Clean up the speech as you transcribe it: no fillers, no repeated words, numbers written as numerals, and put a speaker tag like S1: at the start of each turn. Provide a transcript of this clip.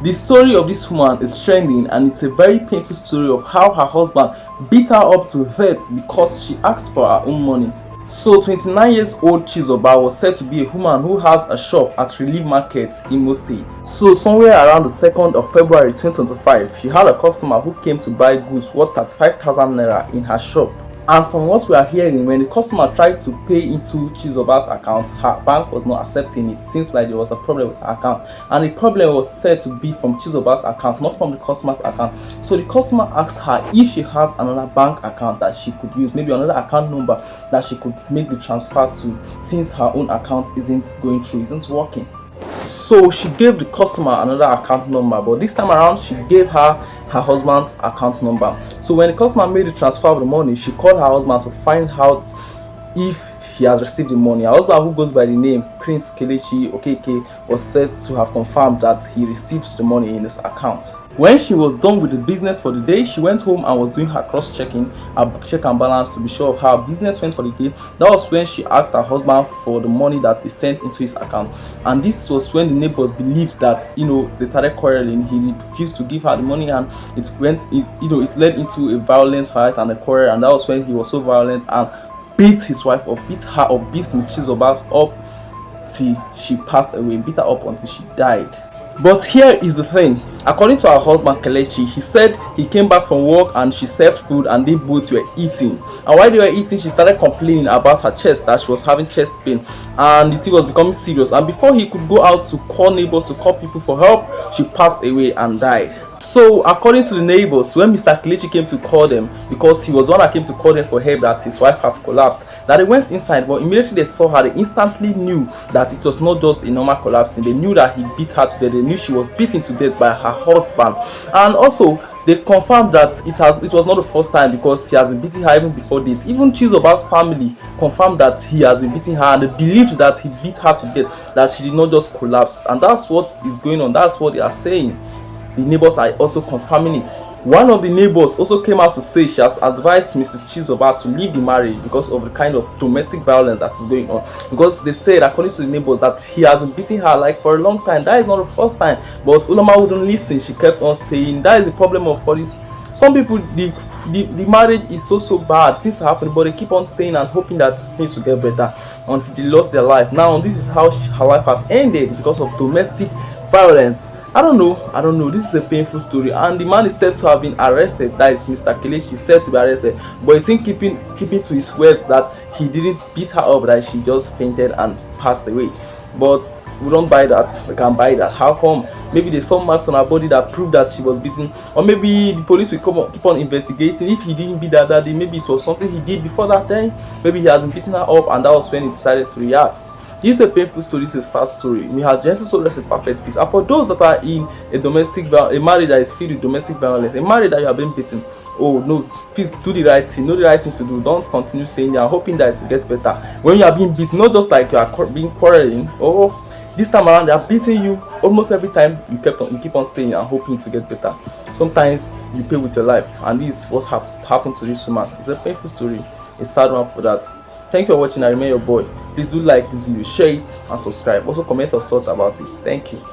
S1: The story of this woman is trending, and it's a very painful story of how her husband beat her up to death because she asked for her own money. So 29 years old Chizoba was said to be a woman who has a shop at Relief Market, Imo State. So somewhere around the 2nd of February 2025, she had a customer who came to buy goods worth 35,000 naira in her shop. And from what we are hearing, when the customer tried to pay into Chizoba's account, her bank was not accepting it. It seems like there was a problem with her account, and the problem was said to be from Chizoba's account, not from the customer's account. So the customer asked her if she has another bank account that she could use, maybe another account number that she could make the transfer to, since her own account isn't going through, isn't working. So she gave the customer another account number, but this time around she gave her husband's account number. So when the customer made the transfer of the money, she called her husband to find out if he has received the money. Her husband, who goes by the name Prince Kelechi Okeke, was said to have confirmed that he received the money in his account. When she was done with the business for the day, she went home and was doing her cross-checking, her check and balance, to be sure of how business went for the day. That was when she asked her husband for the money that they sent into his account, and this was when the neighbors believed that they started quarreling. He refused to give her the money, and it led into a violent fight and a quarrel, and that was when he was so violent and beat his wife up, beat her up, beat Miss Chizoba up till she passed away, beat her up until she died. But here is the thing. According to her husband Kelechi, he said he came back from work and she served food and they both were eating. And while they were eating, she started complaining about her chest, that she was having chest pain, and the thing was becoming serious. And before he could go out to call neighbors, to call people for help, she passed away and died. So according to the neighbors, when Mr. Kelechi came to call them, because he was one that came to call them for help that his wife has collapsed, that they went inside, but immediately they saw her, they instantly knew that it was not just a normal collapsing. They knew that he beat her to death. They knew she was beaten to death by her husband. And also they confirmed that it was not the first time, because he has been beating her even before this. Even Chizoba's family confirmed that he has been beating her, and they believed that he beat her to death, that she did not just collapse. And that's what is going on. That's what they are saying. The neighbors are also confirming it. One of the neighbors also came out to say she has advised Mrs. Chizoba to leave the marriage because of the kind of domestic violence that is going on. Because they said, according to the neighbors, that he has been beating her like for a long time. That is not the first time, but Ulama wouldn't listen. She kept on staying. That is the problem of all this. Some people, the marriage is so bad, things are happening, but they keep on staying and hoping that things will get better until they lost their life. Now this is how her life has ended because of domestic violence. I don't know. This is a painful story, and the man is said to have been arrested. That is Mr. Kelechi, said to be arrested, but he's still keeping to his words that he didn't beat her up, that she just fainted and passed away. But we don't buy that. We can buy that. How come? Maybe there's some marks on her body that prove that she was beaten, or maybe the police will keep on investigating. If he didn't beat her that day, maybe it was something he did before that time. Maybe he has been beating her up, and that was when he decided to react. This is a painful story. This is a sad story. We have gentle soul, rest in perfect peace. And for those that are in a marriage that is filled with domestic violence, a marriage that you have been beaten, oh no, please do the right thing. Know the right thing to do. Don't continue staying there hoping that it will get better. When you are being beaten, not just like you are being quarreling. Oh, this time around they are beating you almost every time. You keep on staying and hoping to get better. Sometimes you pay with your life, and this is what happened to this woman. It's a painful story. A sad one for that. Thank you for watching. I remain your boy. Please do like this video, share it, and subscribe. Also comment your thoughts about it. Thank you.